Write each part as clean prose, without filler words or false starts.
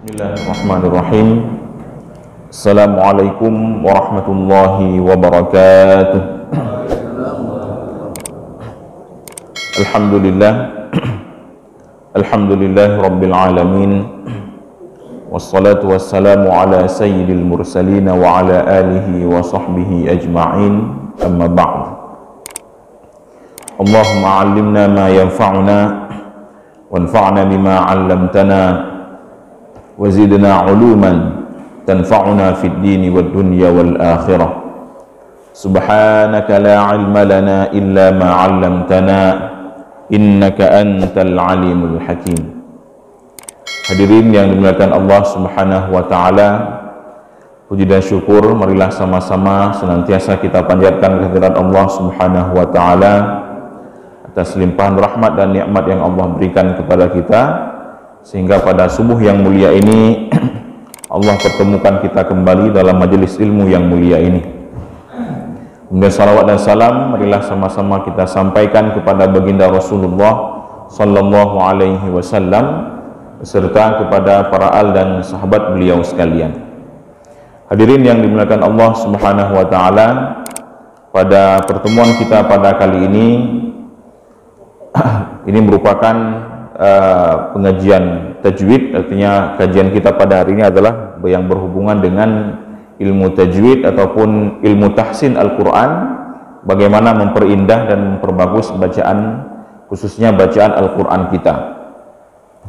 Bismillahirrahmanirrahim. Assalamualaikum warahmatullahi wabarakatuh. Alhamdulillah. Alhamdulillah rabbil alamin. Wassalatu wassalamu ala sayyidil mursalin wa ala alihi wa sahbihi ajma'in. Amma ba'd. Allahumma 'allimna ma yanfa'una wanfa'na bima 'allamtana wazidna uluman tanfa'una fid dini wad dunya wal akhirah. Subhanaka la ilma lana illa ma 'allamtana innaka antal alimul hakim. Hadirin yang dimuliakan Allah Subhanahu wa taala, puji dan syukur marilah sama-sama senantiasa kita panjatkan kehadirat Allah Subhanahu wa taala atas limpahan rahmat dan nikmat yang Allah berikan kepada kita, sehingga pada subuh yang mulia ini Allah pertemukan kita kembali dalam majelis ilmu yang mulia ini. Kemudian salawat dan salam marilah sama-sama kita sampaikan kepada baginda Rasulullah sallallahu alaihi wasallam beserta kepada para al dan sahabat beliau sekalian. Hadirin yang dimuliakan Allah Subhanahu wa taala, pada pertemuan kita pada kali ini merupakan pengajian tajwid, artinya kajian kita pada hari ini adalah yang berhubungan dengan ilmu tajwid ataupun ilmu tahsin Al-Quran, bagaimana memperindah dan memperbagus bacaan, khususnya bacaan Al-Quran kita.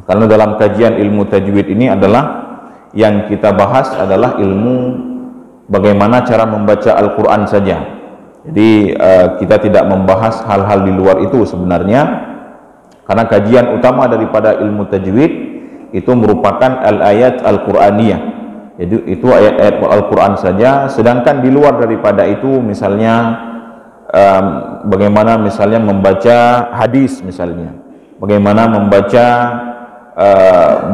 Karena dalam kajian ilmu tajwid ini adalah yang kita bahas adalah ilmu bagaimana cara membaca Al-Quran saja. Jadi kita tidak membahas hal-hal di luar itu sebenarnya, karena kajian utama daripada ilmu tajwid itu merupakan al-ayat al-Qur'aniyah. Jadi itu ayat-ayat Al-Quran saja. Sedangkan di luar daripada itu, misalnya bagaimana misalnya membaca hadis, misalnya bagaimana membaca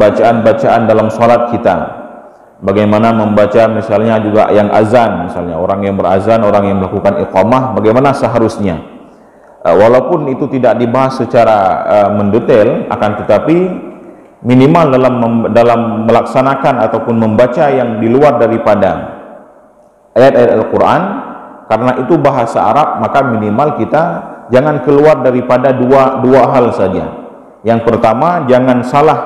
bacaan-bacaan dalam sholat kita, bagaimana membaca misalnya juga yang azan, misalnya orang yang berazan, orang yang melakukan iqamah, bagaimana seharusnya. Walaupun itu tidak dibahas secara mendetail, akan tetapi minimal dalam melaksanakan ataupun membaca yang di luar daripada ayat-ayat Al-Quran, karena itu bahasa Arab, maka minimal kita jangan keluar daripada dua hal saja. Yang pertama, jangan salah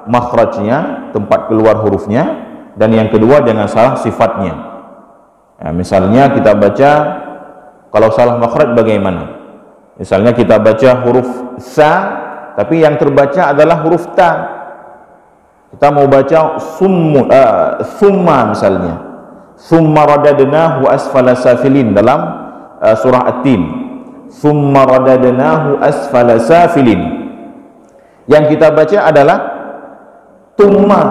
makhrajnya, tempat keluar hurufnya, dan yang kedua, jangan salah sifatnya. Misalnya kita baca, kalau salah makhraj bagaimana? Misalnya kita baca huruf sa, tapi yang terbaca adalah huruf ta. Kita mau baca summa misalnya, summa radadnahu asfala safilin dalam surah At-Tin. Summa radadnahu asfala safilin. Yang kita baca adalah tumma.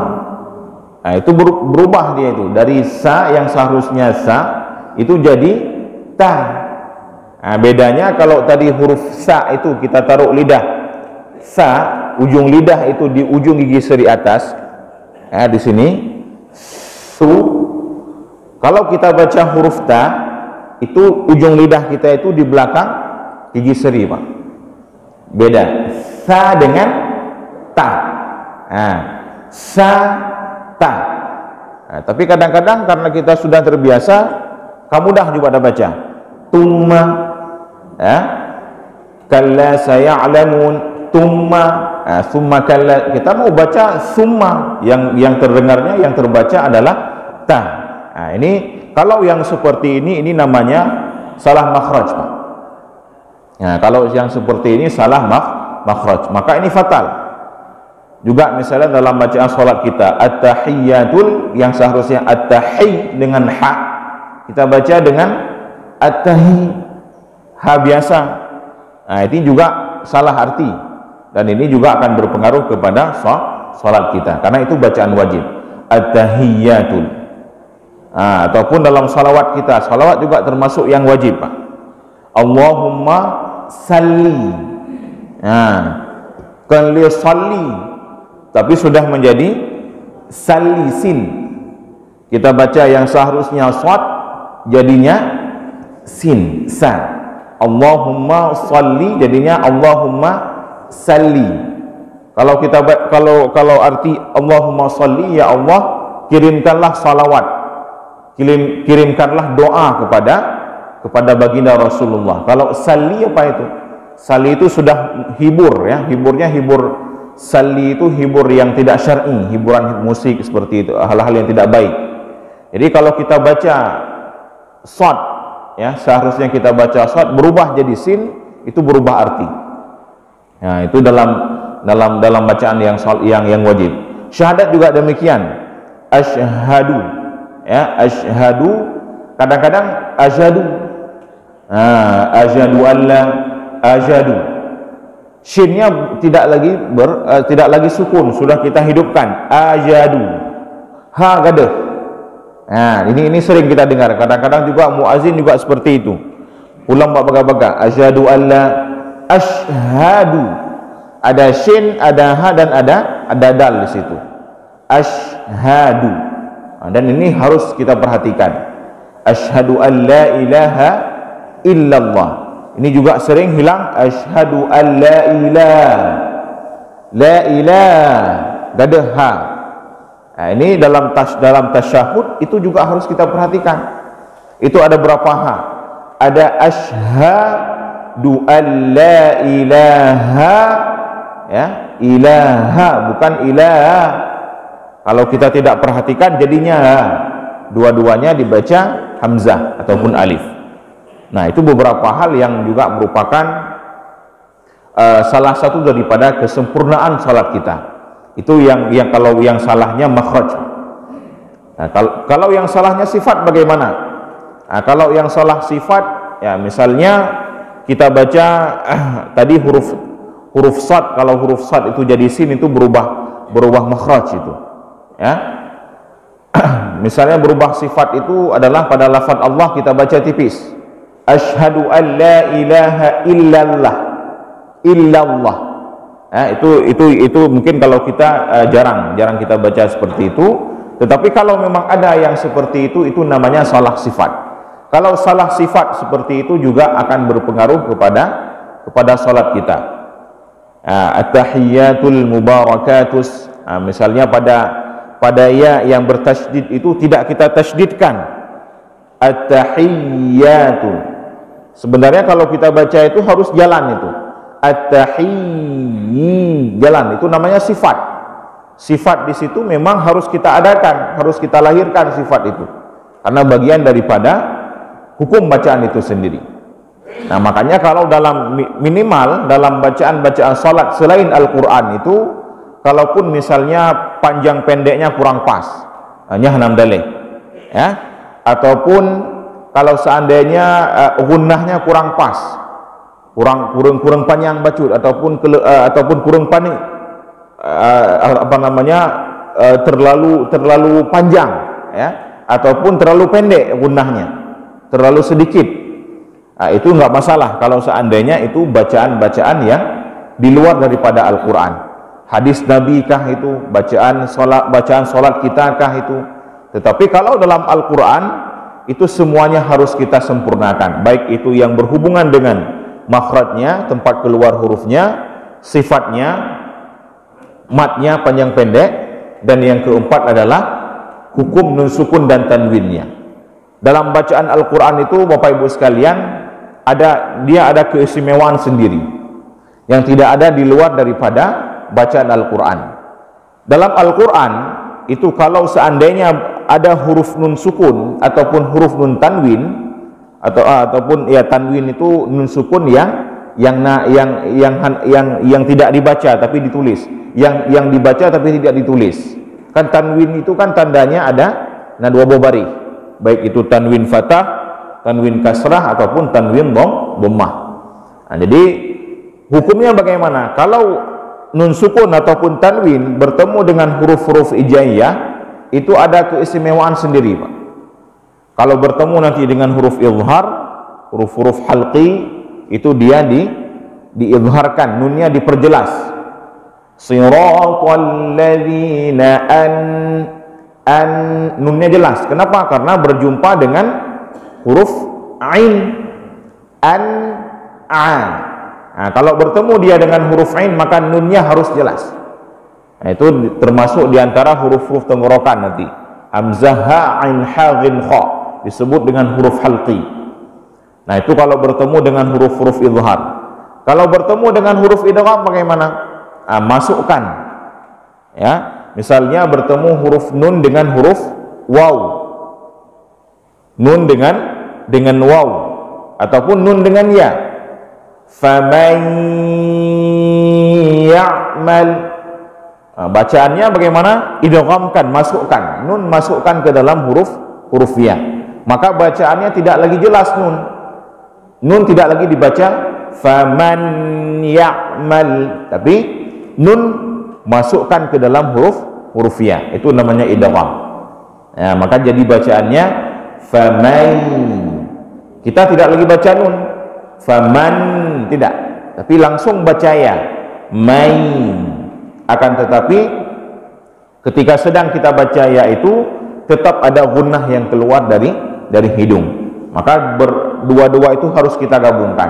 Nah, itu berubah dia itu dari sa yang seharusnya sa itu jadi ta. Nah, bedanya kalau tadi huruf sa itu kita taruh lidah sa, ujung lidah itu di ujung gigi seri atas, di sini su. Kalau kita baca huruf ta, itu ujung lidah kita itu di belakang gigi seri, Pak. Beda sa dengan ta. Sa ta. Tapi kadang-kadang karena kita sudah terbiasa, kamu mudah juga ada baca tumma, kalla saya'lamun, tumma, summa kalla. Kita mau baca summa, yang terdengarnya, yang terbaca adalah ta. Ini kalau yang seperti ini namanya salah makhraj, Pak. Kalau yang seperti ini salah makhraj, maka ini fatal. Juga misalnya dalam bacaan sholat kita, at-tahiyyatul, yang seharusnya at-tahiy dengan ha, kita baca dengan at-tahi, ha biasa. Ini juga salah arti, dan ini juga akan berpengaruh kepada sholat kita, karena itu bacaan wajib, at-tahiyyatul. Ataupun dalam salawat kita, salawat juga termasuk yang wajib, Pak. Allahumma salli, kan li salli, tapi sudah menjadi salisin. Kita baca yang seharusnya shad, jadinya sin, sa. Allahumma salli jadinya Allahumma salli. Kalau arti Allahumma sholli, ya Allah kirimkanlah salawat, kirimkanlah doa kepada baginda Rasulullah. Kalau salli apa itu? Salli itu sudah hibur ya, hibur salli itu hibur yang tidak syar'i, hiburan musik seperti itu, hal-hal yang tidak baik. Jadi kalau kita baca shad ya, seharusnya kita baca shad berubah jadi sin, itu berubah arti. Nah, itu dalam bacaan yang wajib. Syahadat juga demikian. Asyhadu ya, asyhadu, kadang-kadang asyhadu. Asyhadu alla, asyhadu. Shinnya tidak lagi sukun, sudah kita hidupkan. Asyhadu. Ha gaduh. Nah, ini sering kita dengar. Kadang-kadang juga muazin juga seperti itu. Ulang baga-baga. Asyhadu alla, asyhadu. Ada shin, ada ha, dan ada dal di situ. Asyhadu. Dan ini harus kita perhatikan. Asyhadu an la ilaha illallah. Ini juga sering hilang. Asyhadu an la ilaha, gadah ha. Nah, ini dalam tasyahud itu juga harus kita perhatikan. Itu ada berapa ha? Ada asyhadu an la ilaha ya, ilaha bukan ilaha. Kalau kita tidak perhatikan jadinya dua-duanya dibaca hamzah ataupun alif. Nah, itu beberapa hal yang juga merupakan salah satu daripada kesempurnaan salat kita. Itu yang kalau yang salahnya makhraj. Nah, kalau yang salahnya sifat bagaimana? Nah, kalau yang salah sifat ya, misalnya kita baca tadi huruf sad, kalau huruf sad itu jadi sin, itu berubah makhraj itu ya. Misalnya berubah sifat itu adalah pada lafaz Allah kita baca tipis. Asyhadu an la ilaha illallah. Ya, itu mungkin kalau kita jarang kita baca seperti itu. Tetapi kalau memang ada yang seperti itu namanya salah sifat. Kalau salah sifat seperti itu juga akan berpengaruh kepada salat kita. At-tahiyyatul mubarakatus. Misalnya pada ya yang bertasydid itu tidak kita tasydidkan. At-tahiyyatu. Sebenarnya kalau kita baca itu harus jalan itu. At-tahiyyi, jalan, itu namanya sifat. Sifat di situ memang harus kita adakan, harus kita lahirkan sifat itu. Karena bagian daripada hukum bacaan itu sendiri. Nah, makanya kalau minimal dalam bacaan salat selain Al-Qur'an itu, kalaupun misalnya panjang pendeknya kurang pas, hanya hanam dalih ya, ataupun kalau seandainya gunnahnya kurang pas, kurang panjang bacot, ataupun kurang panik, terlalu panjang ya, ataupun terlalu pendek gunnahnya, terlalu sedikit. Itu enggak masalah kalau seandainya itu bacaan-bacaan yang di luar daripada Al-Qur'an. Hadis Nabi kah itu, bacaan salat kita kah itu. Tetapi kalau dalam Al-Qur'an itu semuanya harus kita sempurnakan, baik itu yang berhubungan dengan makhrajnya, tempat keluar hurufnya, sifatnya, matnya panjang pendek, dan yang keempat adalah hukum nun sukun dan tanwinnya. Dalam bacaan Al-Qur'an itu Bapak Ibu sekalian, dia ada keistimewaan sendiri yang tidak ada di luar daripada bacaan Al-Qur'an. Dalam Al-Qur'an itu kalau seandainya ada huruf nun sukun ataupun huruf nun tanwin, ataupun ya tanwin itu nun sukun yang tidak dibaca tapi ditulis, yang dibaca tapi tidak ditulis. Kan tanwin itu kan tandanya ada dua baris, baik itu tanwin fathah, tanwin kasrah ataupun tanwin dhammah. Nah, jadi hukumnya bagaimana? Kalau nun sukun ataupun tanwin bertemu dengan huruf-huruf hijaiyah, itu ada keistimewaan sendiri, Pak. Kalau bertemu nanti dengan huruf izhar, huruf-huruf halqi, itu dia diizharkan, nunnya diperjelas. Siratal ladzina nunnya jelas. Kenapa? Karena berjumpa dengan huruf ain, a. Nah, kalau bertemu dia dengan huruf ain, maka nunnya harus jelas. Nah, itu termasuk diantara huruf-huruf tenggorokan nanti. Hamzah, ha, ain, ha, ghin, kha disebut dengan huruf halqi. Nah, itu kalau bertemu dengan huruf-huruf izhar. Kalau bertemu dengan huruf idgham bagaimana? Masukkan. Ya, misalnya bertemu huruf nun dengan huruf waw. Nun dengan waw ataupun nun dengan ya. Faman ya'mal. Bacaannya bagaimana? Idghamkan, masukkan. Nun masukkan ke dalam huruf ya. Maka bacaannya tidak lagi jelas nun. Nun tidak lagi dibaca faman ya'mal, tapi nun masukkan ke dalam huruf ya. Itu namanya idgham. Ya, maka jadi bacaannya faman. Kita tidak lagi baca nun. Faman tidak, tapi langsung baca ya. Main. Akan tetapi ketika sedang kita baca ya itu tetap ada gunnah yang keluar dari hidung. Maka berdua-dua itu harus kita gabungkan.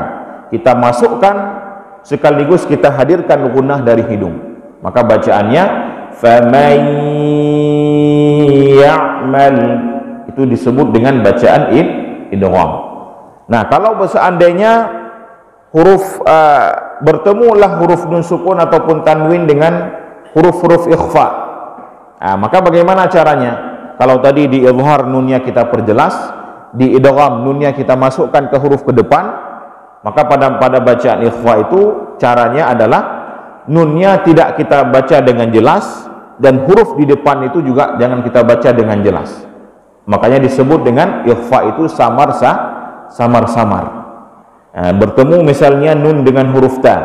Kita masukkan sekaligus kita hadirkan gunnah dari hidung. Maka bacaannya faman ya'mal, itu disebut dengan bacaan idgham. Nah, kalau seandainya huruf bertemulah huruf nun sukun ataupun tanwin dengan huruf-huruf ikhfa, maka bagaimana caranya? Kalau tadi di izhar nunnya kita perjelas, di idgham nunnya kita masukkan ke huruf ke depan, maka pada bacaan ikhfa itu caranya adalah nunnya tidak kita baca dengan jelas dan huruf di depan itu juga jangan kita baca dengan jelas. Makanya disebut dengan ikhfa itu samar-samar. Bertemu misalnya nun dengan huruf ta,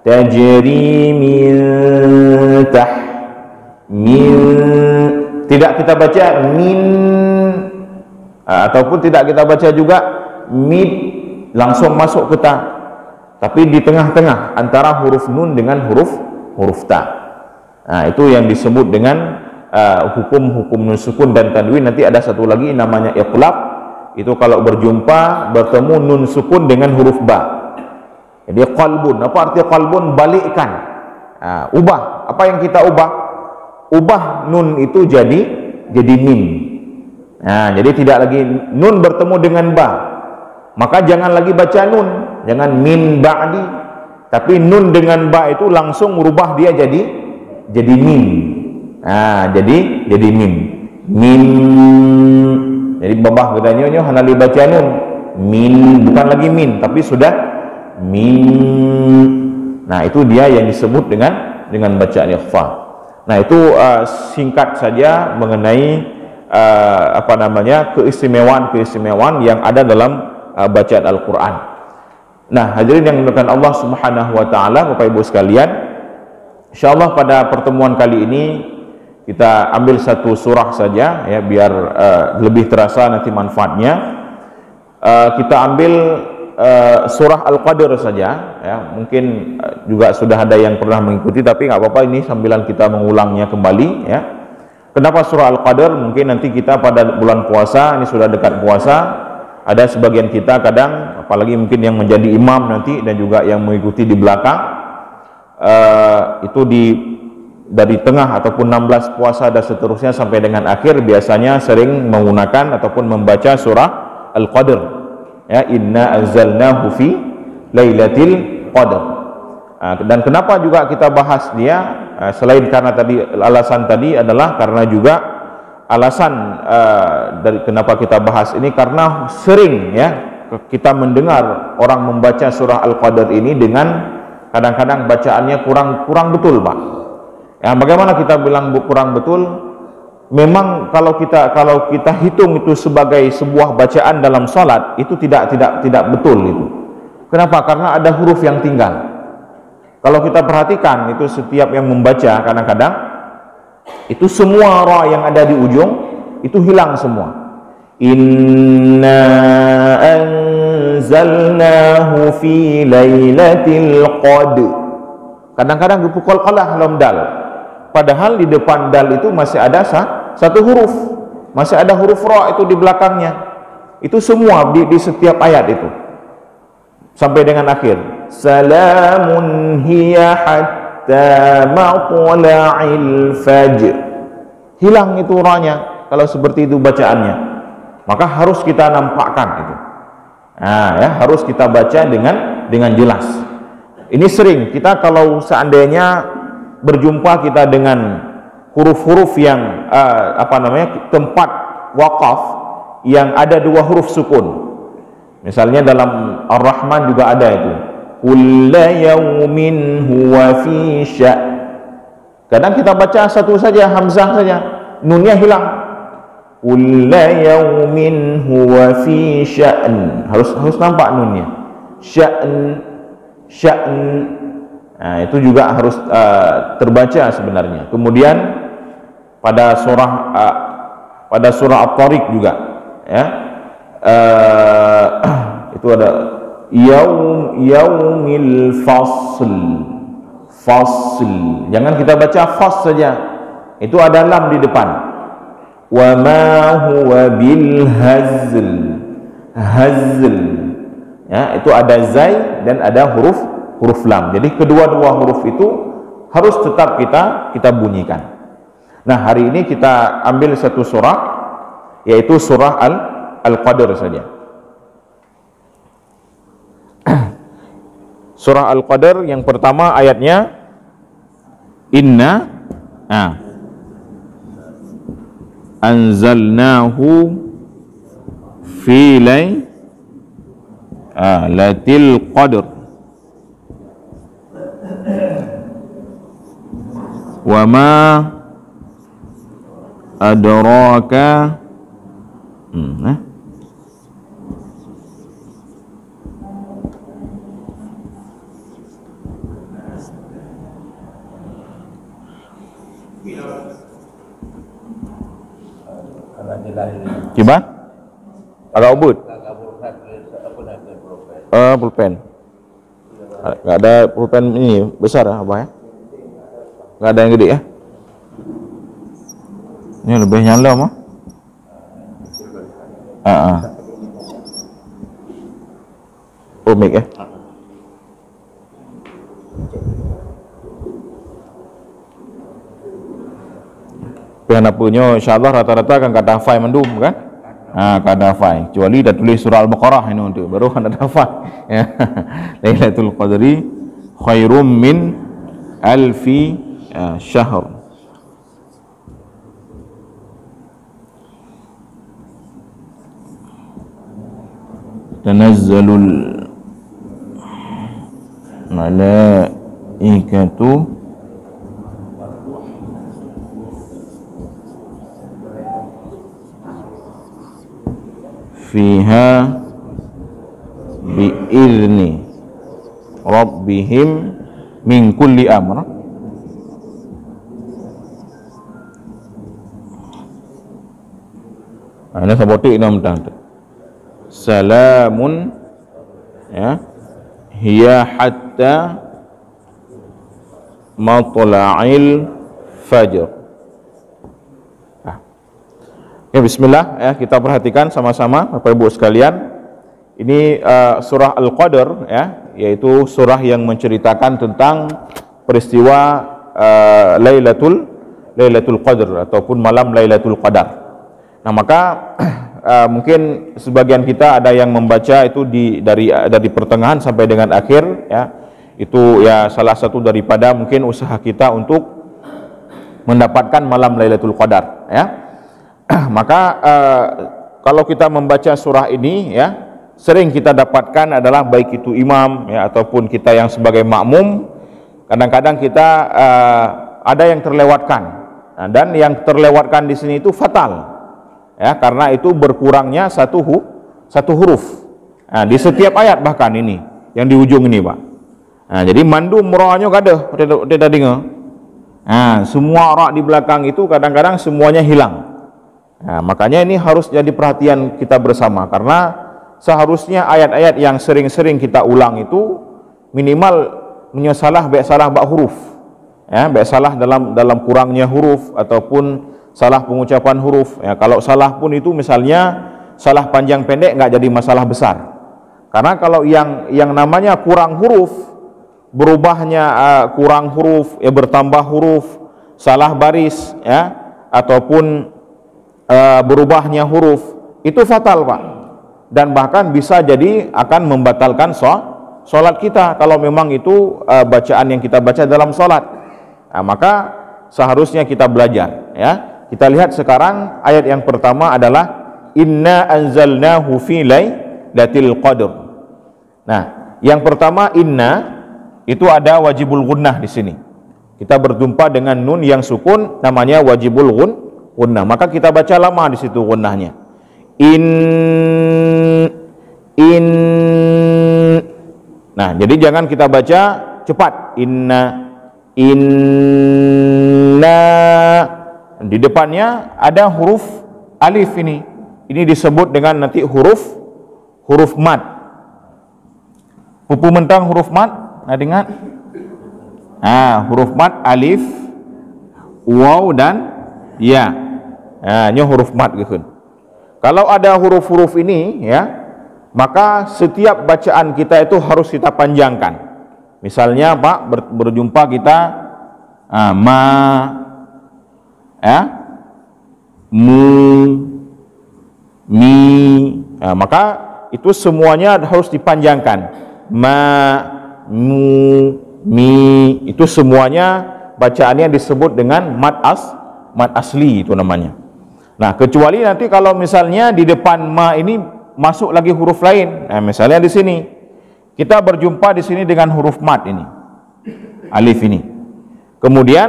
tajri min tah, min, tidak kita baca min, ataupun tidak kita baca juga mid, langsung masuk ke ta, tapi di tengah-tengah antara huruf nun dengan huruf ta. Nah, itu yang disebut dengan hukum-hukum nun sukun dan tanwin. Nanti ada satu lagi namanya iqlab. Itu kalau berjumpa bertemu nun sukun dengan huruf ba. Jadi qalbun, apa arti qalbun? Balikkan, ubah. Apa yang kita ubah? Ubah nun itu jadi min. Nah, jadi tidak lagi nun bertemu dengan ba, maka jangan lagi baca nun, jangan min ba'di, tapi nun dengan ba itu langsung merubah dia jadi min. Nah, jadi min. Jadi babah gedanya hana dibaca nun, min, bukan lagi min, tapi sudah min. Nah, itu dia yang disebut dengan bacaan ikhfa. Nah, itu singkat saja mengenai keistimewaan yang ada dalam bacaan Al-Quran. Nah, hadirin yang dimuliakan Allah Subhanahu wa taala, Bapak Ibu sekalian, insyaallah pada pertemuan kali ini kita ambil satu surah saja ya, biar lebih terasa nanti manfaatnya. Kita ambil surah Al-Qadr saja ya. Mungkin juga sudah ada yang pernah mengikuti, tapi nggak apa-apa, ini sambilan kita mengulangnya kembali ya. Kenapa surah Al-Qadr? Mungkin nanti kita pada bulan puasa, ini sudah dekat puasa, ada sebagian kita kadang, apalagi mungkin yang menjadi imam nanti dan juga yang mengikuti di belakang, itu dari tengah ataupun 16 puasa dan seterusnya sampai dengan akhir biasanya sering menggunakan ataupun membaca surah Al-Qadr ya, inna anzalnahu fi lailatul qadr. Dan kenapa juga kita bahas dia, selain karena tadi alasan tadi adalah karena juga alasan dari kenapa kita bahas ini, karena sering ya kita mendengar orang membaca surah Al-Qadr ini dengan kadang-kadang bacaannya kurang betul, Pak. Ya, bagaimana kita bilang kurang betul? Memang kalau kita hitung itu sebagai sebuah bacaan dalam salat, itu tidak betul itu. Kenapa? Karena ada huruf yang tinggal. Kalau kita perhatikan itu setiap yang membaca kadang-kadang itu semua ra yang ada di ujung itu hilang semua. Inna anzalnahu fi lailatul qadr. Kadang-kadang dipukul qalah lam dal. Padahal di depan dal itu masih ada satu huruf, masih ada huruf ra itu di belakangnya. Itu semua di setiap ayat itu sampai dengan akhir. Salamun hiya hatta hatta matla'il fajr. Hilang itu ranya kalau seperti itu bacaannya. Maka harus kita nampakkan itu. Nah, ya, harus kita baca dengan jelas. Ini sering kita kalau seandainya berjumpa kita dengan huruf-huruf yang tempat waqaf yang ada dua huruf sukun. Misalnya dalam Ar-Rahman juga ada itu. Kullu yaumin huwa fi sya'. Kadang kita baca satu saja, hamzah saja, nunnya hilang. Kullu yaumin huwa fi sya'n. Harus nampak nunnya. Sya'n. Nah, itu juga harus terbaca sebenarnya. Kemudian pada surah At-Tariq juga, ya. Itu ada yaumil fasl. Jangan kita baca fas saja, itu ada lam di depan. Wa ma huwa bil hazl, ya, itu ada zai dan ada huruf lam. Jadi kedua-dua huruf itu harus tetap kita bunyikan. Nah, hari ini kita ambil satu surah, yaitu surah Al-Qadr saja. Surah Al-Qadr yang pertama ayatnya inna anzalnahu fi lailatul qadr wa ma adraka Gimana? Agak ubud? Pulpen. Nggak ada pulpen ini besar ya, Abah ya? Nggak ada yang gede ya? Ini lebih nyala mah? Oh, mic ya? Kenapanya insyaallah rata-rata akan kata fai mendum kan? Kata fai. Kecuali dah tulis surah Al-Baqarah ini untuk baru kan ada fai. Ya. Lailatul Qadri khairum min alfi syahr. Tanazzalul malaikatu fiha bi'izni rabbihim min kulli amr. Ini seperti ini salamun, ya, hiya hatta matla'il fajr. Ya, bismillah, ya, kita perhatikan sama-sama Bapak Ibu sekalian. Ini surah Al-Qadr, ya, yaitu surah yang menceritakan tentang peristiwa Lailatul Qadr ataupun malam Lailatul Qadar. Nah, maka mungkin sebagian kita ada yang membaca itu dari pertengahan sampai dengan akhir, ya. Itu ya salah satu daripada mungkin usaha kita untuk mendapatkan malam Lailatul Qadar, ya. Maka kalau kita membaca surah ini, ya, sering kita dapatkan adalah baik itu imam, ya, ataupun kita yang sebagai makmum, kadang-kadang kita ada yang terlewatkan. Nah, dan yang terlewatkan di sini itu fatal, ya, karena itu berkurangnya satu huruf. Nah, di setiap ayat bahkan ini yang di ujung ini, Pak. Nah, jadi mandum rohnya kada tidak dengar. Nah, semua ra di belakang itu kadang-kadang semuanya hilang. Nah, makanya ini harus jadi perhatian kita bersama, karena seharusnya ayat-ayat yang sering-sering kita ulang itu minimal menyesalah baik salah bak huruf, ya, baik salah dalam kurangnya huruf ataupun salah pengucapan huruf, ya. Kalau salah pun itu misalnya salah panjang pendek nggak jadi masalah besar, karena kalau yang namanya kurang huruf berubahnya kurang huruf, bertambah huruf, salah baris, ya, ataupun berubahnya huruf, itu fatal, Pak. Dan bahkan bisa jadi akan membatalkan sholat kita kalau memang itu bacaan yang kita baca dalam sholat. Nah, maka seharusnya kita belajar, ya. Kita lihat sekarang ayat yang pertama adalah inna anzalnahu fi lailatul qadr. Nah, yang pertama inna itu ada wajibul gunnah di sini. Kita berjumpa dengan nun yang sukun, namanya wajibul gunnah. Maka kita baca lama di situ gunnahnya. Nah, jadi jangan kita baca cepat. Inna. Di depannya ada huruf alif ini. Ini disebut dengan nanti huruf mad. Pupu mentang huruf mad, nah dengar? Huruf mad alif, waw dan ya. Ini huruf mad gitu. Kalau ada huruf-huruf ini, ya, maka setiap bacaan kita itu harus kita panjangkan. Misalnya, Pak, berjumpa kita ma, ya, mu, mi, maka itu semuanya harus dipanjangkan. Ma, mu, mi, itu semuanya bacaannya disebut dengan mad asli, itu namanya. Nah, kecuali nanti kalau misalnya di depan ma ini masuk lagi huruf lain. Nah, misalnya di sini kita berjumpa di sini dengan huruf mad ini, alif ini. Kemudian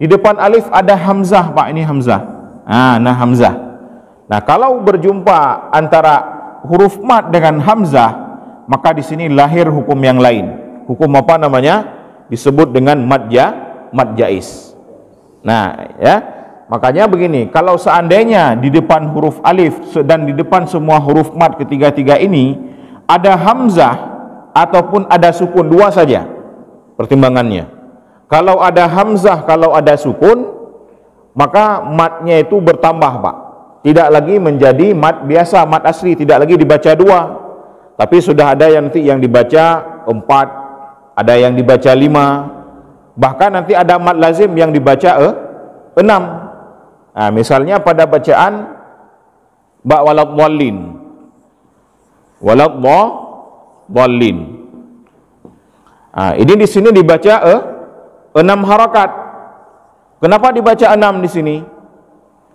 di depan alif ada hamzah, Pak, ini hamzah. Nah, hamzah. Nah, kalau berjumpa antara huruf mad dengan hamzah, maka di sini lahir hukum yang lain. Hukum apa namanya? Disebut dengan mad jaiz. Nah, ya. Makanya begini, kalau seandainya di depan huruf alif dan di depan semua huruf mad ketiga-tiga ini ada hamzah ataupun ada sukun, dua saja pertimbangannya. Kalau ada hamzah, kalau ada sukun, maka madnya itu bertambah, Pak. Tidak lagi menjadi mad biasa, mad asli, tidak lagi dibaca dua, tapi sudah ada yang nanti yang dibaca 4, ada yang dibaca 5, bahkan nanti ada mad lazim yang dibaca 6. Nah, misalnya pada bacaan ba waladhdallin, ini di sini dibaca 6 harakat. Kenapa dibaca 6 di sini?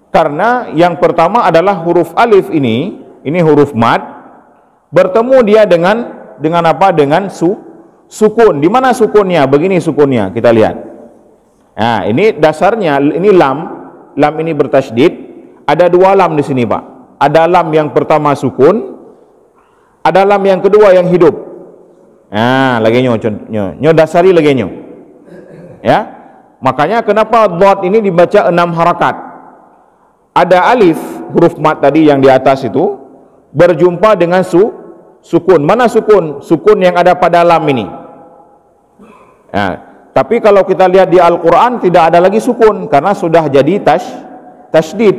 Karena yang pertama adalah huruf alif ini huruf mad, bertemu dia dengan apa? Dengan sukun. Di mana sukunnya? Begini sukunnya, kita lihat. Nah, ini dasarnya, ini lam ini bertasydid. Ada 2 lam di sini, Pak. Ada lam yang pertama sukun, ada lam yang kedua yang hidup. Nah, lagi nyo dasari lagi nyo. Ya. Makanya kenapa dhad ini dibaca 6 harakat? Ada alif, huruf mad tadi yang di atas itu berjumpa dengan sukun. Mana sukun? Sukun yang ada pada lam ini. Nah, tapi kalau kita lihat di Al-Quran tidak ada lagi sukun karena sudah jadi tasydid.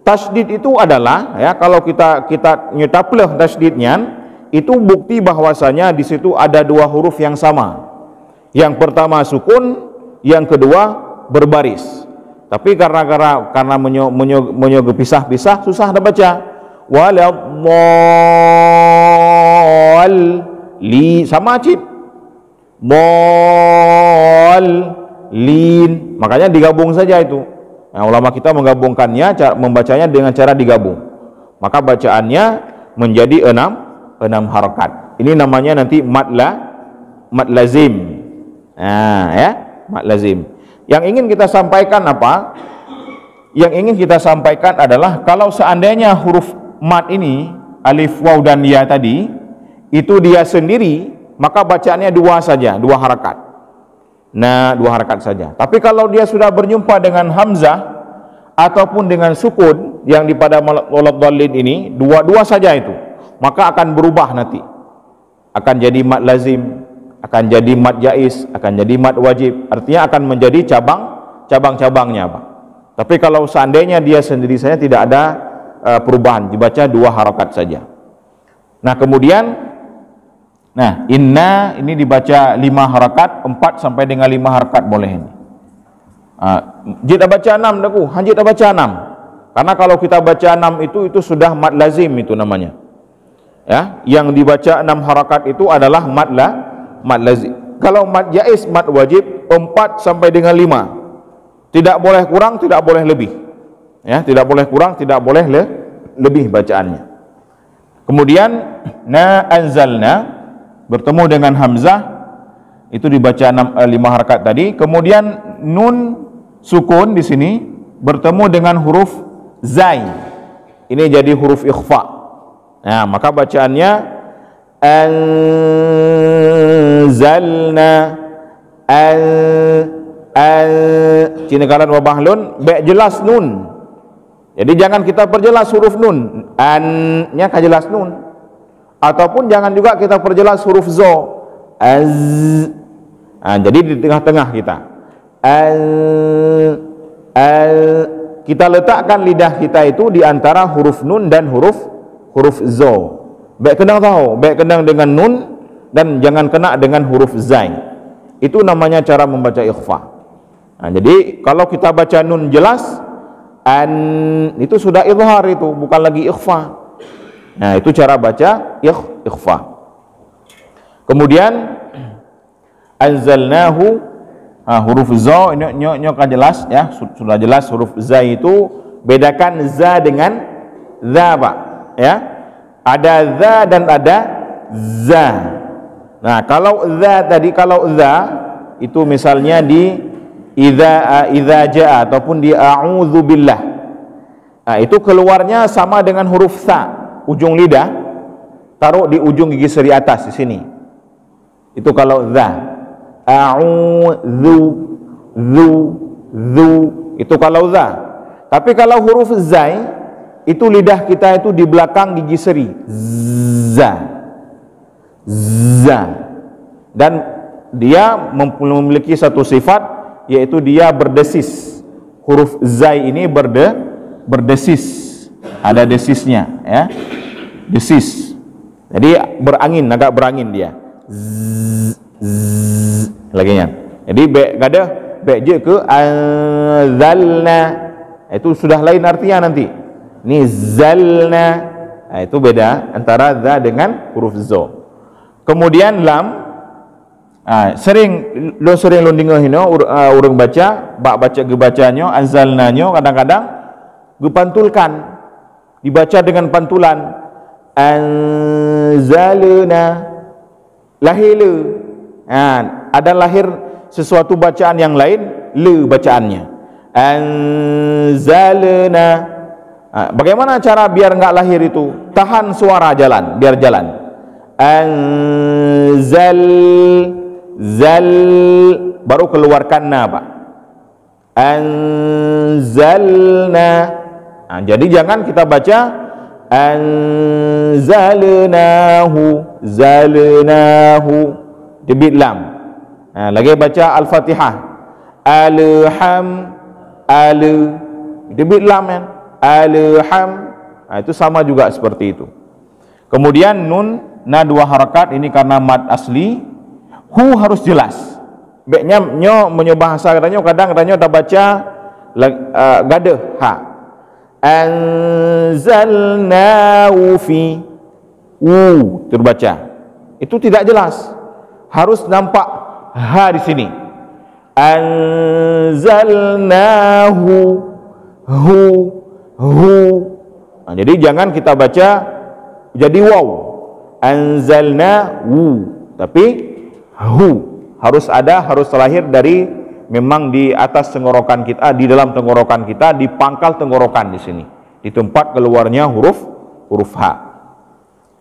Tasydid itu adalah, ya, kalau kita nyetapleh tasydidnya, itu bukti bahwasanya di situ ada 2 huruf yang sama. Yang pertama sukun, yang kedua berbaris. Tapi karena pisah-pisah susah dah baca. Waladhdallin sama cip. Lin, makanya digabung saja itu. Nah, ulama kita menggabungkannya, membacanya dengan cara digabung. Maka bacaannya menjadi 6 harakat. Ini namanya nanti mad lazim. Nah, ya, mad lazim. Yang ingin kita sampaikan apa? Yang ingin kita sampaikan adalah kalau seandainya huruf mad ini alif, waw dan ya tadi itu dia sendiri, maka bacaannya 2 saja, 2 harakat. Nah, 2 harakat saja. Tapi kalau dia sudah berjumpa dengan hamzah ataupun dengan sukun yang di pada waladhdallin ini, 2 saja itu, maka akan berubah nanti. Akan jadi mad lazim, akan jadi mad jaiz, akan jadi mad wajib. Artinya akan menjadi cabang-cabangnya, Pak. Tapi kalau seandainya dia sendiri saja tidak ada perubahan, dibaca 2 harakat saja. Nah, kemudian Nah, inna ini dibaca 5 harakat, 4 sampai dengan 5 harakat boleh ini. Jid dah baca 6 dah ku, Hanjid dah baca 6. Karena kalau kita baca 6 itu sudah mad lazim itu namanya. Ya, yang dibaca 6 harakat itu adalah mad lazim. Kalau mad jaiz, mad wajib 4 sampai dengan 5. Tidak boleh kurang, tidak boleh lebih. Ya, tidak boleh kurang, tidak boleh lebih bacaannya. Kemudian na anzalna bertemu dengan hamzah itu dibaca 5 harakat tadi. Kemudian nun sukun di sini bertemu dengan huruf zai. Ini jadi huruf ikhfa. Nah, maka bacaannya anzalna cinakalan wa bahlun, ba jelas nun. Jadi jangan kita perjelas huruf nun, an-nya kan jelas nun. Ataupun jangan juga kita perjelas huruf zo, az. Jadi di tengah-tengah kita. Kita letakkan lidah kita itu di antara huruf nun dan huruf zo. Baik kenang tahu, baik kenang dengan nun dan jangan kena dengan huruf zai. Itu namanya cara membaca ikhfa. Jadi kalau kita baca nun jelas, an itu sudah izhar, itu bukan lagi ikhfa. Nah, itu cara baca ikhfa. Kemudian anzalnahu, huruf za ini kan jelas ya, sudah jelas huruf za itu. Bedakan za dengan za, Pak, ya. Ada za dan ada za. Nah, kalau za tadi, kalau za itu misalnya di idza jaa ataupun di a'udzu billah. Nah, itu keluarnya sama dengan huruf sa. Ujung lidah taruh di ujung gigi seri atas di sini. Itu kalau za. A'udzu zu itu kalau za. Tapi kalau huruf zai itu lidah kita itu di belakang gigi seri. Za. Dan dia memiliki satu sifat, yaitu dia berdesis. Huruf zai ini berdesis. Ada desisnya, ya. Desis. Jadi berangin, agak berangin dia. Laginya. Jadi gada be je ke anzalna. Itu sudah lain artinya nanti. Ini zalna. Nah, itu beda antara za dengan huruf zo. Kemudian lam. Sering lo dengar hino urang baca, bak baca ge bacanya anzalnanyo kadang-kadang gepantulkan. Dibaca dengan pantulan. Anzalna lahir. Ada lahir sesuatu bacaan yang lain, le bacaannya. Anzalna. Bagaimana cara biar enggak lahir itu? Tahan suara jalan, biar jalan. Zal baru keluarkan na, Pak. Anzalna. Jadi jangan kita baca zalnahu debit lam. Lagi baca al-fatihah debit lam kan, itu sama juga seperti itu. Kemudian nun na 2 harakat ini karena mad asli. Hu harus jelas. Baiknya nyo menyebahasa katanya, kadang katanya tak baca gada ha. Anzalnahu fi terbaca. Itu tidak jelas. Harus nampak ha di sini. Anzalnahu hu. Jadi jangan kita baca jadi waw. Anzalnahu, tapi hu harus lahir dari memang di atas tenggorokan kita, di dalam tenggorokan kita, di pangkal tenggorokan di sini, di tempat keluarnya huruf H.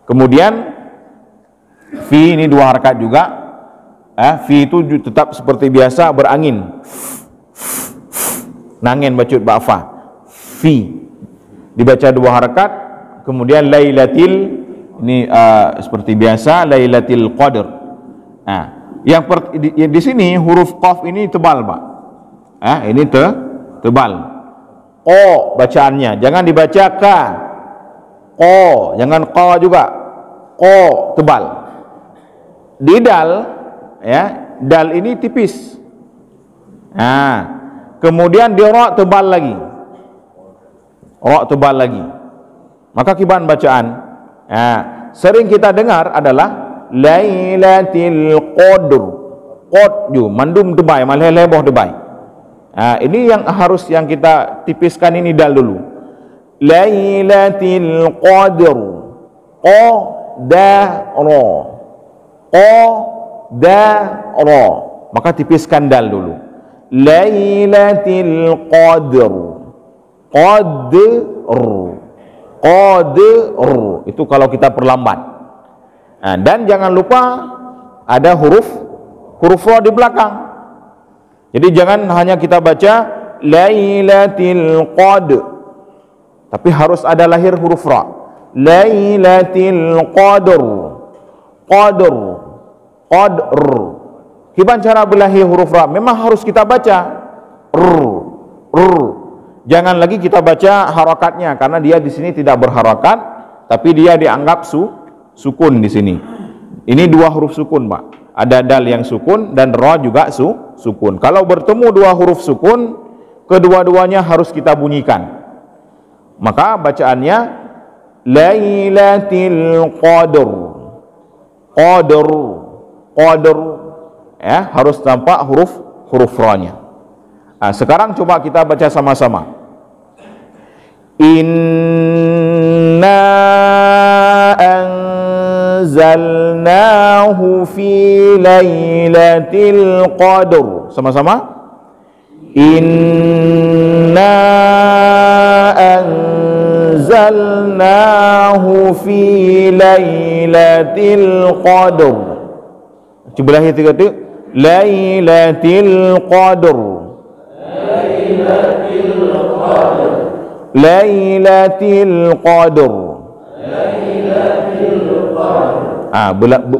Kemudian fi ini 2 harakat juga. Fi itu tetap seperti biasa berangin. Nangin bacut ba'fa. Fi dibaca 2 harakat. Kemudian lailatil ini seperti biasa lailatul qadr. Yang di sini huruf qaf ini tebal, Pak. Ini tebal. O bacaannya, jangan dibaca ka. O, jangan qa juga. O tebal. Di dal, ya, dal ini tipis. Nah, kemudian di ra tebal lagi. Ra tebal lagi. Maka kiban bacaan. Nah, sering kita dengar adalah Lailatul Qadr. Qadju mandum tebai, malah leboh tebai. Nah, ini yang harus yang kita tipiskan ini dal dulu. Lailatul Qadr. Qadara. Qadara. Maka tipiskan dal dulu. Lailatul Qadr. Qadr. Qadr. Itu kalau kita perlambat. Nah, dan jangan lupa ada huruf ra di belakang. Jadi jangan hanya kita baca Lailatul Qadr, tapi harus ada lahir huruf ra. Lailatul Qadr. Qadr. Qadr. Gimana cara berlahir huruf ra? Memang harus kita baca Jangan lagi kita baca harakatnya, karena dia di sini tidak berharakat, tapi dia dianggap sukun di sini. Ini dua huruf sukun, Pak. Ada dal yang sukun dan ra juga sukun. Kalau bertemu dua huruf sukun, kedua-duanya harus kita bunyikan. Maka bacaannya Lailatul Qadr. Qadr. Qadr. Ya, harus tampak huruf ra-nya. Nah, sekarang coba kita baca sama-sama. Inna anzalnahu fi lailatul qadr. Sama-sama. Inna anzalnahu fi lailatul qadr. Coba lagi tiga tu. Lailatul qadr. Lailatul Qadr. Lailatul Qadr.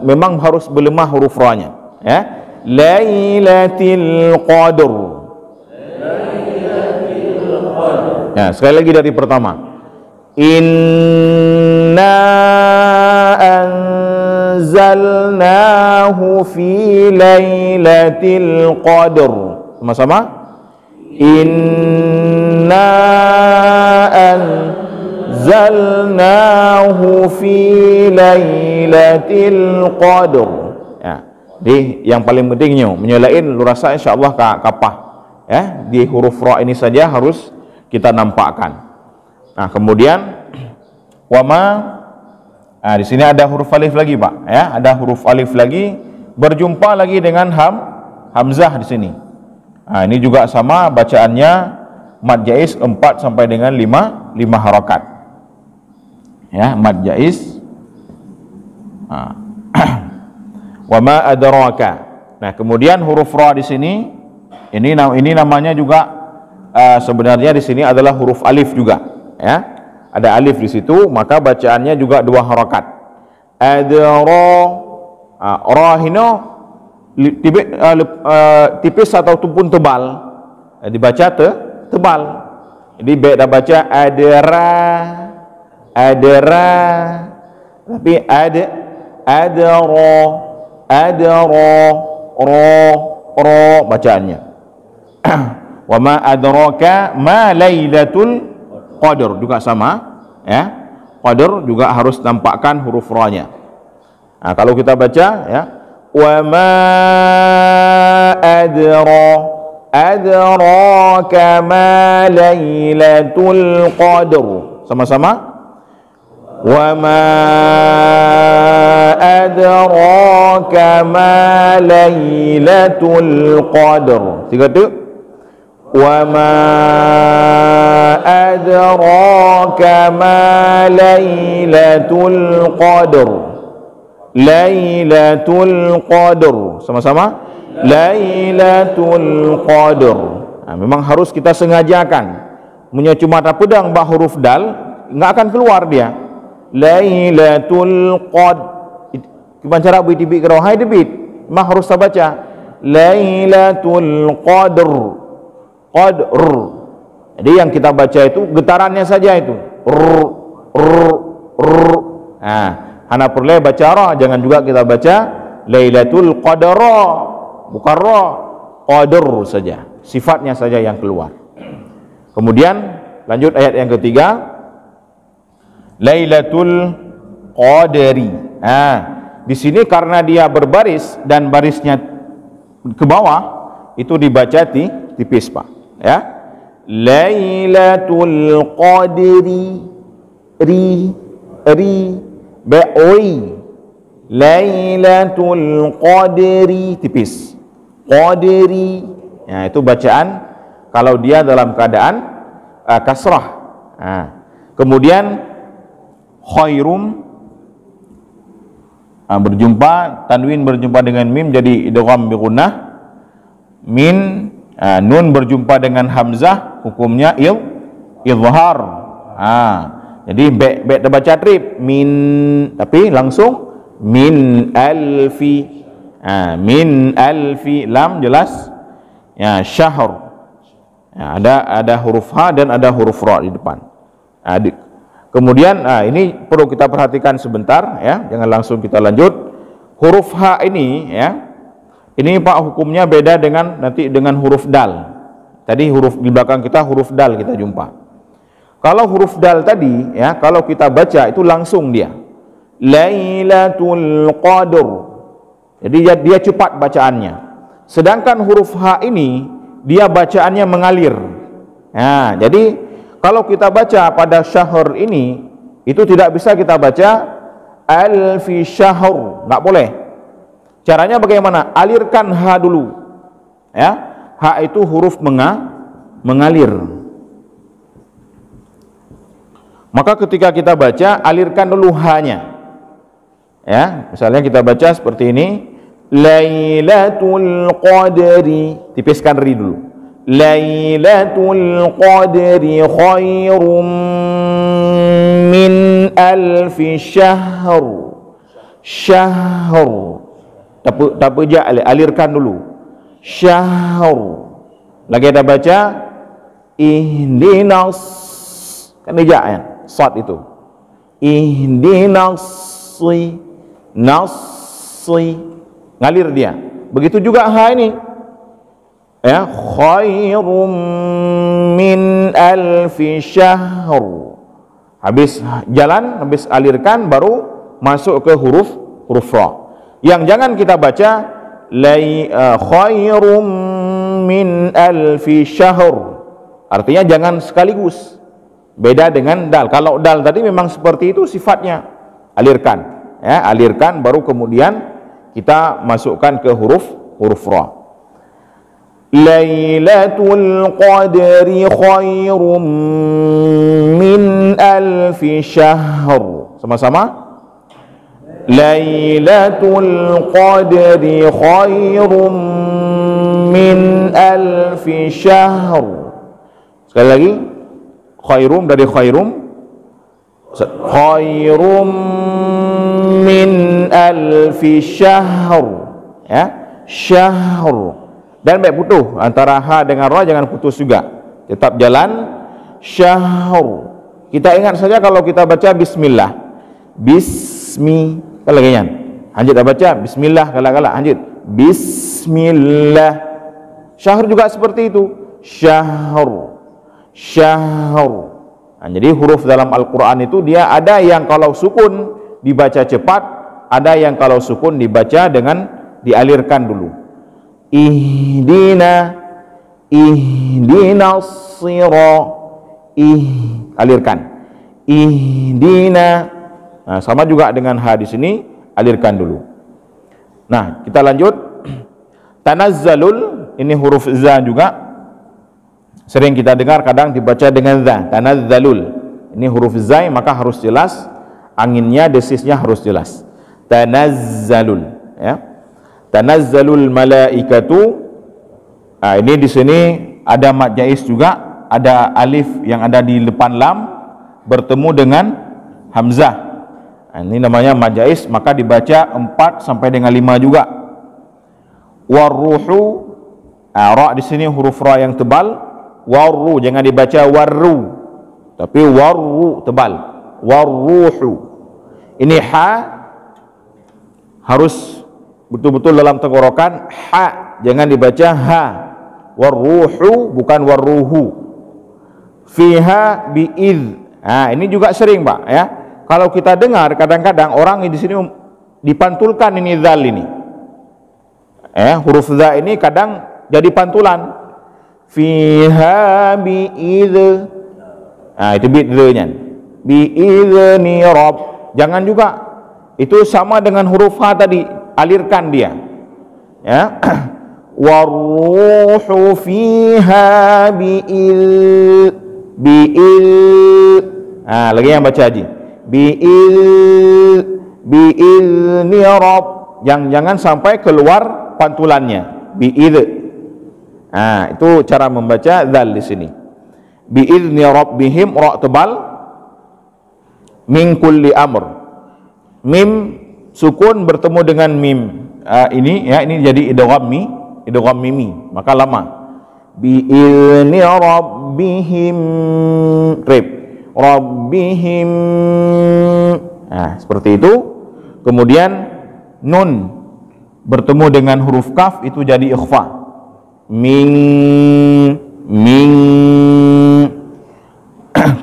Memang harus berlemah huruf ra-nya, ya. Lailatul Qadr. Lailatul Qadr. Ya, sekali lagi dari pertama. Inna anzalnahu fi lailatul qadr. Sama-sama. Inna anzalnahu fi lailatul qadr. Ya, di yang paling pentingnya menyelain lu rasa insyaallah kapah, ya, di huruf ra ini saja harus kita nampakkan. Nah, kemudian wama, nah, di sini ada huruf alif lagi, Pak, ya, ada huruf alif lagi berjumpa lagi dengan hamzah di sini. Nah, ini juga sama bacaannya mad jaiz 4 sampai dengan 5 harakat. Ya, mad jaiz. Nah. Wa ma adraka. Nah, kemudian huruf ra di sini ini namanya juga sebenarnya di sini adalah huruf alif juga, ya. Ada alif di situ, maka bacaannya juga 2 harakat. Adra. Ra hino tipis atau pun tebal, dibaca tebal. Jadi baik dah baca adra, tapi adra ro bacaannya. Wa ma adraka ma lailatul qadr juga sama, ya. Qadr juga harus tampakkan huruf ra-nya. Nah, kalau kita baca, ya, wa ma adraka ma lailatul qadr. Sama-sama. Wa ma adraka ma lailatul qadr. Tiga tu. Wa ma adraka ma lailatul qadr. Lailatul Qadr. Sama-sama. Lailatul Qadr. Nah, memang harus kita sengajakan. Punya cuma pedang bah huruf dal, enggak akan keluar dia. Lailatul Qadr. Gimana cara buat tibik ke rohai debit? Memang harus kita baca. Lailatul Qadr. Qadr. Jadi yang kita baca itu getarannya saja itu. Nah, hana perlu baca ra, jangan juga kita baca Lailatul Qadra, bukan ra, qadr saja, sifatnya saja yang keluar. Kemudian lanjut ayat yang ketiga, Lailatul Qadri. Di sini karena dia berbaris dan barisnya ke bawah, itu dibaca tipis, Pak, ya. Lailatul Qadri, ri ba'i, Lailatul Qadri tipis, Qadri. Ya, itu bacaan kalau dia dalam keadaan kasrah. Kemudian khairum, berjumpa, tanwin berjumpa dengan mim jadi idgham bi gunnah. Min, nun berjumpa dengan hamzah, hukumnya izhar. Jadi be terbaca trip, min, tapi langsung min alfi. Min alfi, lam jelas ya, syahr ya, ada huruf ha dan ada huruf ra di depan. Kemudian ini perlu kita perhatikan sebentar ya, jangan langsung kita lanjut. Huruf ha ini ya, ini Pak hukumnya beda dengan nanti dengan huruf dal. Tadi huruf di belakang kita huruf dal kita jumpa. Kalau huruf dal tadi ya, kalau kita baca itu langsung dia Lailatul Qadr. Jadi dia cepat bacaannya. Sedangkan huruf ha ini dia bacaannya mengalir. Nah, jadi kalau kita baca pada syahr ini itu tidak bisa kita baca alfi syahr, nggak boleh. Caranya bagaimana? Alirkan ha dulu. Ya, ha itu huruf mengalir. Maka ketika kita baca, alirkan dulu ha-nya. Ya, misalnya kita baca seperti ini, Lailatul Qadri, tipiskan ri dulu. Lailatul Qadri khairum min alfi syahr. Syahr. Tak pejak, alirkan dulu. Syahr. Lagi ada baca ihdinas, kan ejak ya, sad itu. Ihdinas nasi, ngalir dia. Begitu juga ha ini ya, khairum min alfi syahr. Habis jalan, habis alirkan, baru masuk ke huruf ra. Yang jangan kita baca khairum min alfi syahr, artinya jangan sekaligus. Beda dengan dal. Kalau dal tadi memang seperti itu sifatnya, alirkan ya, alirkan baru kemudian kita masukkan ke huruf ra. Lailatul Qadri khairum min alfi syahr. Sama-sama. Lailatul Qadri khairum min alfi syahr. Sekali lagi, khairum dari khairum, khairum min alfi syahr ya, syahr. Dan baik putus antara ha dengan ra, jangan putus juga, tetap jalan syahr. Kita ingat saja kalau kita baca bismillah, kalau lagi kan lanjut baca bismillah, kalau lanjut bismillah. Syahr juga seperti itu, syahr. Jadi huruf dalam Al-Quran itu dia ada yang kalau sukun dibaca cepat, ada yang kalau sukun dibaca dengan dialirkan dulu. Ihdinas alirkan. Ihdina. Nah, sama juga dengan ha di sini, alirkan dulu. Nah, kita lanjut. Tanazzalul, ini huruf za juga. Sering kita dengar kadang dibaca dengan za, tanazzalul. Ini huruf za, maka harus jelas, anginnya, desisnya harus jelas. Tanazzalul ya. Tanazzalul malaikatu. Nah, ini di sini ada mad jaiz juga, ada alif yang ada di depan lam bertemu dengan hamzah. Nah, ini namanya mad jaiz, maka dibaca 4 sampai dengan 5 juga. Warruhu, ra di sini huruf ra yang tebal. Warru, jangan dibaca warru, tapi warru tebal. Warruhu. Ini ha harus betul-betul dalam tenggorokan, ha, jangan dibaca ha. Waruhu bukan waruhu. Fiha bi'idz. Nah, ini juga sering Pak ya. Kalau kita dengar kadang-kadang orang di sini dipantulkan ini zal ini. Huruf za ini kadang jadi pantulan. Fiha bi'idz. Nah, itu bi'idz-nya. Bi'izni rabb. Jangan juga. Itu sama dengan huruf ha tadi, alirkan dia. Ya. Waruhu fiha bi'idz. Nah, lagi yang baca haji. Bi'izni rabb. Jangan sampai keluar pantulannya. Bi'idz. Nah, itu cara membaca zal di sini. Bi'izni rabbihim, ra tebal, min kulli amr. Mim sukun bertemu dengan mim. Ini ya, ini jadi idgham mimi, maka lama. Bi'izni rabbihim rib. Rabbihim. Nah, seperti itu. Kemudian nun bertemu dengan huruf kaf itu jadi ikhfa. Min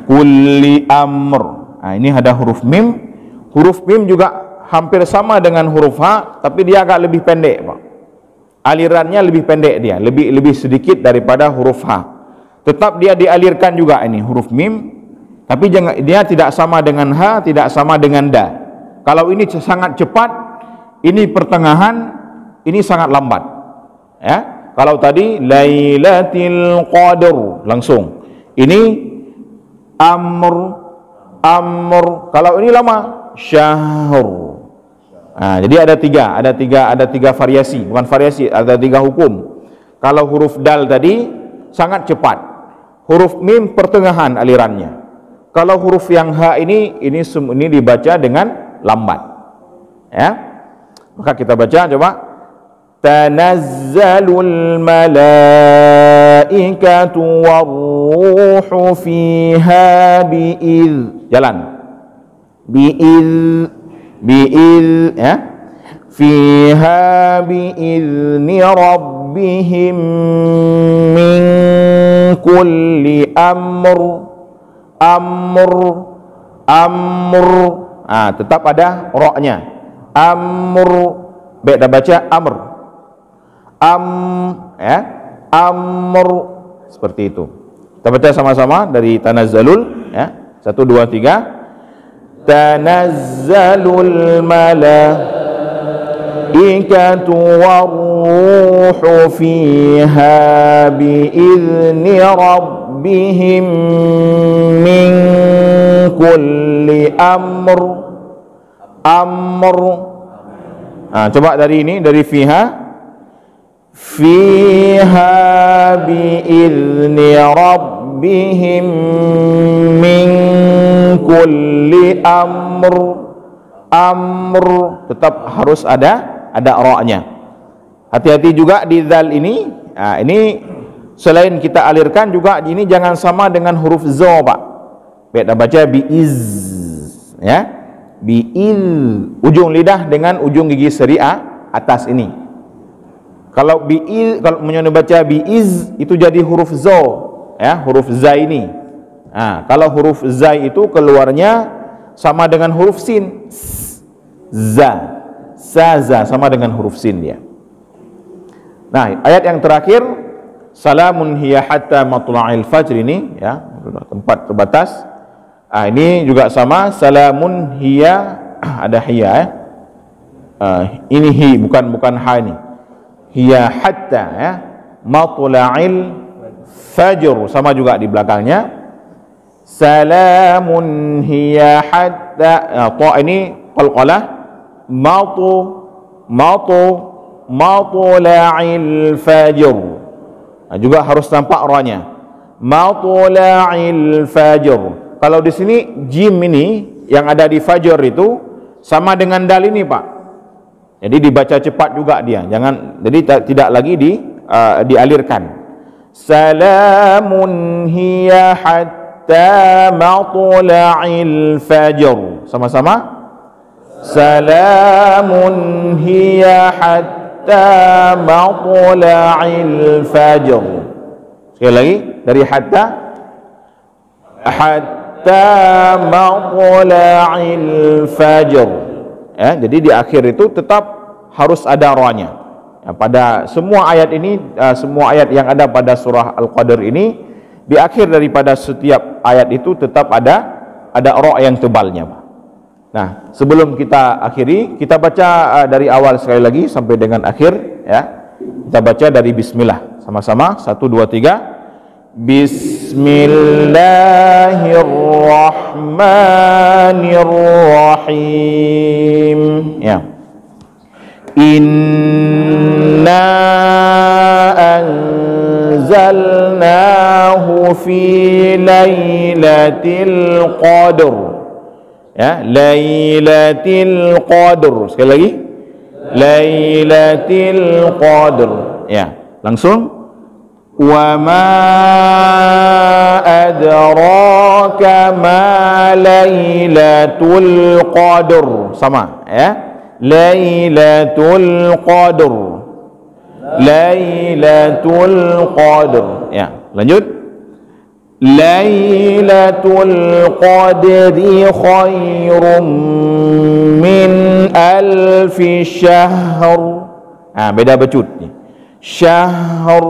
kulli amr. Nah, ini ada huruf mim. Huruf mim juga hampir sama dengan huruf ha, tapi dia agak lebih pendek, Pak. Alirannya lebih pendek dia, lebih sedikit daripada huruf ha. Tetap dia dialirkan juga ini huruf mim, tapi dia tidak sama dengan ha, tidak sama dengan da. Kalau ini sangat cepat, ini pertengahan, ini sangat lambat. Ya. Kalau tadi Lailatul Qadr langsung. Ini amr. Kalau ini lama syahr. Nah, jadi ada tiga variasi, bukan variasi, ada tiga hukum. Kalau huruf dal tadi sangat cepat, huruf mim pertengahan alirannya. Kalau huruf yang ha ini dibaca dengan lambat. Ya, maka kita baca coba. Tanazzalul malaikatu warruhu fiha bi'idz. Jalan. Bi'idz ya. Fiha bi'izni rabbihim min kulli amr. Tetap ada ra-nya. Amr. Baik, dah baca amr. Ya. Amr, seperti itu. Kita baca sama-sama dari tanazzalul ya. 1 2 3. Tanazzalul malaikatu warruhu fiha bi'izni rabbihim min kulli amr. Coba dari ini, dari fiha bi'izni rabbihim min kulli amr. Tetap harus ada ra-nya. Hati-hati juga di zal ini. Nah, ini selain kita alirkan juga ini jangan sama dengan huruf zo, Pak. Baik, baca bi'iz ya. Bi'iz, ujung lidah dengan ujung gigi seri atas ini. Kalau baca bi'iz itu jadi huruf zo ya, huruf za ini. Nah, kalau huruf za itu keluarnya sama dengan huruf sin. Za. Saza sama dengan huruf sin dia. Nah, ayat yang terakhir, salamun hiya hatta matla'il fajr ini ya, tempat terbatas. Ini juga sama, salamun hiya, ada hiya ya. Ini hi, bukan ha ini. Hiya hatta ya, matla'il fajr, sama juga di belakangnya. Salamun hiya hatta, ta ini qalqalah. Matla'il fajr. Juga harus nampak ra-nya. Matla'il fajr. Kalau di sini jim ini yang ada di fajr itu sama dengan dal ini, Pak. Jadi dibaca cepat juga dia. Jadi tidak lagi dialirkan. Salamun hiya hatta matla'il fajr. Sama-sama. salamun hiya hatta matla'il fajr. Sekali lagi dari hatta matla'il fajr. Ya, jadi di akhir itu tetap harus ada ra-nya. Ya, pada semua ayat ini, semua ayat yang ada pada surah Al-Qadr ini, di akhir daripada setiap ayat itu tetap ada ra yang tebalnya. Nah, sebelum kita akhiri, kita baca dari awal sekali lagi sampai dengan akhir, ya. Kita baca dari bismillah sama-sama. 1 2 3. Bismillahirrahmanirrahim. Ya. Inna anzalnahu fi lailatul qadr. Ya, lailatul qadr. Sekali lagi, lailatul qadr. Ya, langsung. Wa ma adraka ma lailatul qadr. Sama, ya. Lailatul qadr. Lailatul qadr. Ya, lanjut. Lailatul qadri khairum min alfi syahr. Beda bacut ni. Syahr.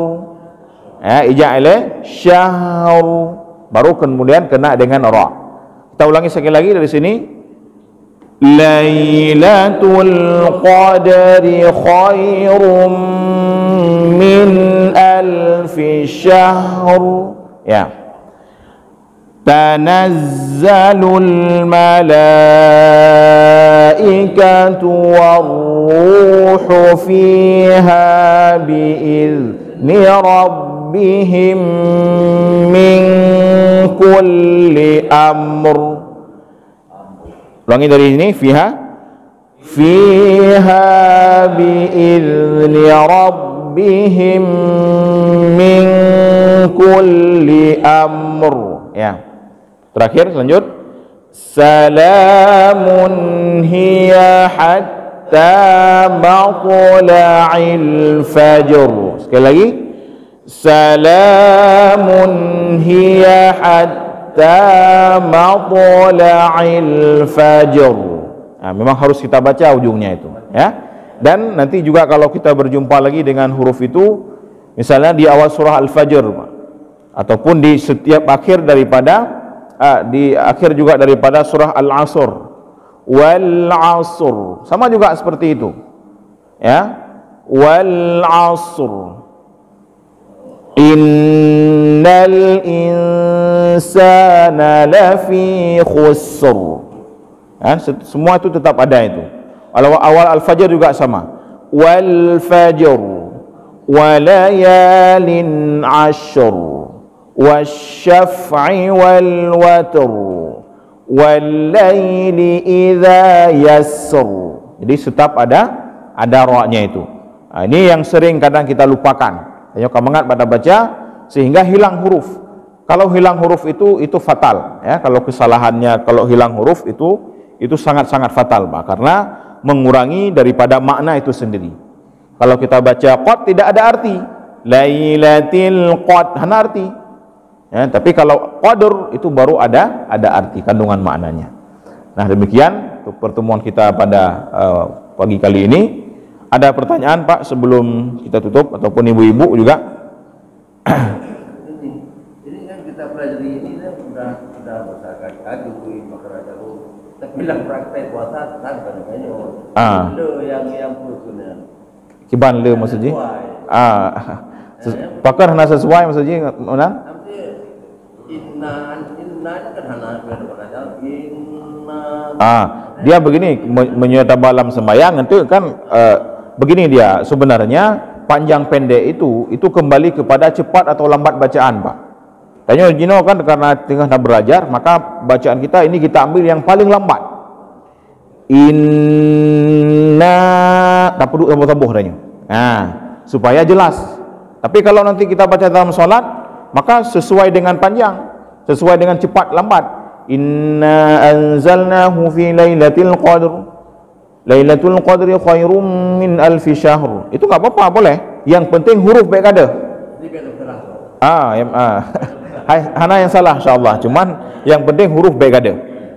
Ija'ala syahr. Baru kemudian kena dengan ra. Kita ulangi sekali lagi dari sini. Lailatul qadri khairum min alfi syahr. Ya. Tanazzalul malaikatu warruhu fiha bi'izni rabbihim min kulli amr. Ulangi dari ini, fiha bi'izni rabbihim min kulli amr. Ya. Terakhir, lanjut. Salamun hiya hatta matla'il fajr. Sekali lagi. Salamun hiya hatta matla'il fajr. Memang harus kita baca ujungnya itu, ya. Dan nanti juga kalau kita berjumpa lagi dengan huruf itu, misalnya di awal surah Al-Fajr, ataupun di setiap akhir daripada di akhir juga daripada surah Al-Asr, wal asr, sama juga seperti itu, ya. Wal asr, innal insana lafi khusr. Semua itu tetap ada itu. Awal Al-Fajr juga sama. Wal fajr wa layalin ashr wasyaf'i wal watr wal laili idza yasr. Jadi tetap ada ra-nya itu. Ini yang sering kadang kita lupakan. Hanya kamangat pada baca sehingga hilang huruf. Kalau hilang huruf itu fatal, ya. Kalau kesalahannya, kalau hilang huruf itu sangat-sangat fatal, Pak, karena mengurangi daripada makna itu sendiri. Kalau kita baca qad tidak ada arti. Lailatul qad hana arti. Ya, tapi kalau qadr itu baru ada arti, kandungan maknanya. Nah, demikian untuk pertemuan kita pada pagi kali ini. Ada pertanyaan, Pak, sebelum kita tutup, ataupun ibu-ibu juga? Ini kan kita pelajari ini kan sudah berkali-kali tapi bilang praktek puasa tak banyak. Lo yang putusnya. Kiban le maksudnya? Pakar hana sesuai maksudnya mana? Inna kan hana dia begini menyerta malam sembahyang itu kan begini dia sebenarnya panjang pendek itu kembali kepada cepat atau lambat bacaan, Pak. Tanya Jino kan karena tengah nak belajar, maka bacaan kita ini kita ambil yang paling lambat. Inna tak perlu tambah-tambah tanya. Supaya jelas. Tapi kalau nanti kita baca dalam solat, maka sesuai dengan panjang, sesuai dengan cepat lambat. Inna anzalnahu fi lailatul qadr. Lailatul Qadri khairum min alfi syahr. Itu enggak apa-apa, boleh. Yang penting huruf baik ada. Hana yang salah insyaallah. Cuman yang penting huruf baik ada.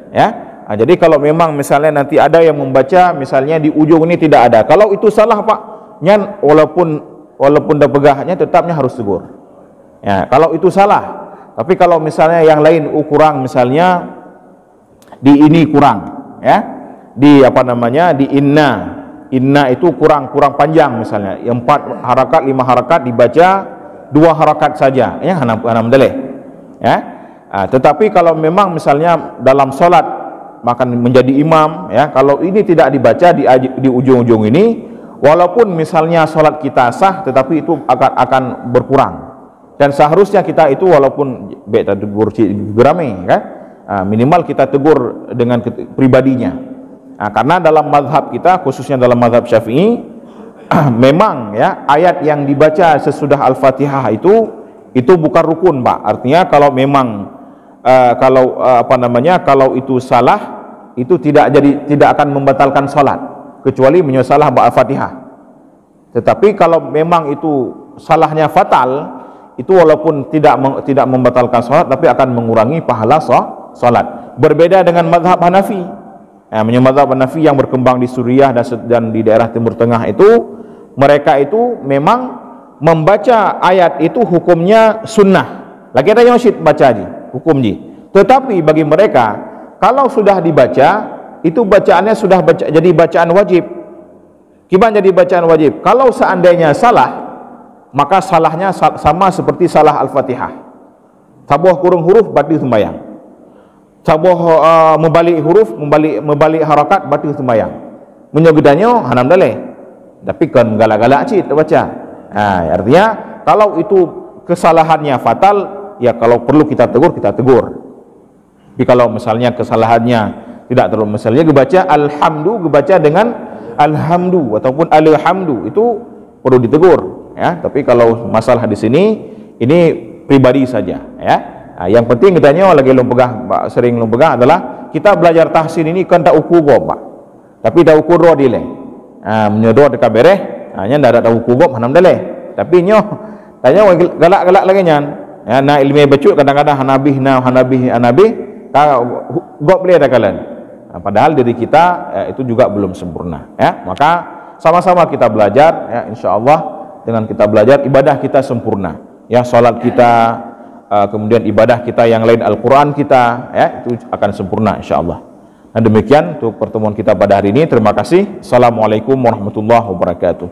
Ya. Jadi kalau memang misalnya nanti ada yang membaca misalnya di ujung ini tidak ada. Kalau itu salah Pak, nyan walaupun dah pegahnya tetapnya harus tegur. Ya, kalau itu salah. Tapi kalau misalnya yang lain kurang, misalnya di ini kurang, ya, di apa namanya, di inna itu kurang panjang misalnya, 4 harakat 5 harakat dibaca 2 harakat saja, ya, hanam dalih, ya. Tetapi kalau memang misalnya dalam solat makan menjadi imam, ya, kalau ini tidak dibaca di ujung-ujung ini, walaupun misalnya solat kita sah, tetapi itu akan berkurang. Dan seharusnya kita itu walaupun tegur gerame, kan, minimal kita tegur dengan pribadinya. Karena dalam mazhab kita, khususnya dalam mazhab Syafi'i, memang ya ayat yang dibaca sesudah Al-Fatihah itu bukan rukun, Pak. Artinya kalau memang kalau itu salah, itu tidak akan membatalkan salat kecuali menyesalah Al-Fatihah. Tetapi kalau memang itu salahnya fatal, itu walaupun tidak membatalkan salat tapi akan mengurangi pahala salat. Berbeda dengan mazhab Hanafi. Mazhab Hanafi yang berkembang di Suriah dan di daerah Timur Tengah itu, mereka itu memang membaca ayat itu hukumnya sunnah. Lagi ada yang syid baca ji, hukum ji. Tetapi bagi mereka kalau sudah dibaca, itu bacaannya sudah jadi bacaan wajib. Gimana jadi bacaan wajib? Kalau seandainya salah, maka salahnya sama seperti salah Al-Fatihah. Sabuh kurung huruf batil sembahyang. Sabuh membalik huruf, membalik harakat batil sembahyang. Menyogedanyo hanam daleh. Tapi kan galak-galak cit baca. Artinya kalau itu kesalahannya fatal, ya kalau perlu kita tegur, kita tegur. Tapi kalau misalnya kesalahannya tidak terlalu, misalnya gebaca alhamdu, gebaca dengan alhamdu ataupun alhamdu, itu perlu ditegur. Ya, tapi kalau masalah di sini ini pribadi saja, ya. Yang penting katanya lagi sering pegang adalah kita belajar tahsin ini kan tak ukur gob, Pak. Tapi tak ukur ro dile. Menyodor dekat bereh, nya ndak ada ukur gob hanam dale. Tapi nyo tanya galak-galak lagi nyan. Ya, na ilmu becut kadang-kadang hanabi gob boleh ada kalian. Padahal diri kita itu juga belum sempurna, ya. Maka sama-sama kita belajar, ya, insyaallah. Dengan kita belajar, ibadah kita sempurna, ya, salat kita, kemudian ibadah kita yang lain, Al-Quran kita, ya, itu akan sempurna insyaallah. Dan demikian untuk pertemuan kita pada hari ini. Terima kasih. Assalamualaikum warahmatullahi wabarakatuh.